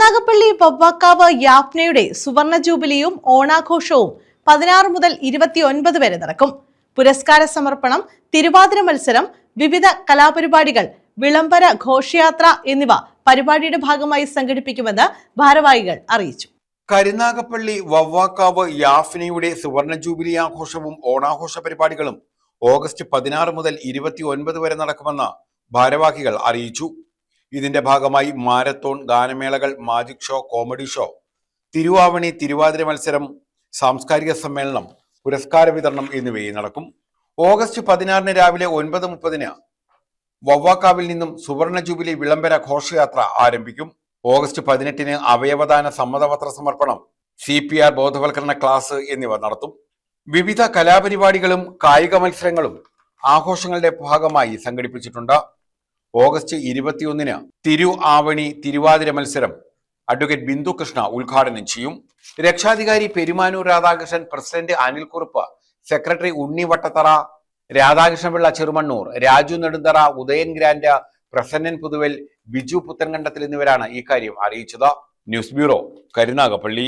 കരുനാഗപ്പള്ളി വവ്വാക്കാവ് യാപ്നയുടെ സുവർണ ജൂബിലിയും ഓണാഘോഷവും 16 മുതൽ 29 വരെ നടക്കും. പുരസ്കാര സമർപ്പണം, തിരുവാതിര മത്സരം, വിവിധ കലാപരിപാടികൾ, വിളംബര ഘോഷയാത്ര എന്നിവ പരിപാടിയുടെ ഭാഗമായി സംഘടിപ്പിക്കുമെന്ന് ഭാരവാഹികൾ അറിയിച്ചു. കരുനാഗപ്പള്ളി വവ്വാക്കാവ് യാഫ്നയുടെ സുവർണ ജൂബിലി ആഘോഷവും ഓണാഘോഷ പരിപാടികളും ഓഗസ്റ്റ് 16 മുതൽ 29 വരെ നടക്കുമെന്ന് ഭാരവാഹികൾ അറിയിച്ചു. ഇതിന്റെ ഭാഗമായി മാരത്തോൺ, ഗാനമേളകൾ, മാജിക് ഷോ, കോമഡി ഷോ, തിരുവാവണി, തിരുവാതിര മത്സരം, സാംസ്കാരിക സമ്മേളനം, പുരസ്കാര വിതരണം എന്നിവയും നടക്കും. ഓഗസ്റ്റ് 16 രാവിലെ 9:30 വവ്വാക്കാവിൽ നിന്നും സുവർണ ജൂബിലി വിളംബര ഘോഷയാത്ര ആരംഭിക്കും. ഓഗസ്റ്റ് 18 അവയവദാന സമ്മതപത്ര സമർപ്പണം, CPR ബോധവൽക്കരണ ക്ലാസ് എന്നിവ നടത്തും. വിവിധ കലാപരിപാടികളും കായിക മത്സരങ്ങളും ആഘോഷങ്ങളുടെ ഭാഗമായി സംഘടിപ്പിച്ചിട്ടുണ്ട്. ഓഗസ്റ്റ് 21 തിരു ആവണി തിരുവാതിര മത്സരം അഡ്വക്കേറ്റ് ബിന്ദു കൃഷ്ണ ഉദ്ഘാടനം ചെയ്യും. രക്ഷാധികാരി പെരുമാനൂർ രാധാകൃഷ്ണൻ, പ്രസിഡന്റ് അനിൽകുറുപ്പ്, സെക്രട്ടറി ഉണ്ണി വട്ടത്തറ, രാധാകൃഷ്ണപിള്ള ചെറുമണ്ണൂർ, രാജു നെടുന്തറ, ഉദയൻ ഗ്രാൻഡ്, പ്രസന്നൻ പുതുവൽ, ബിജു പുത്തൻകണ്ടത്തിൽ എന്നിവരാണ് ഇക്കാര്യം അറിയിച്ചത്. News bureau, Karunagappally.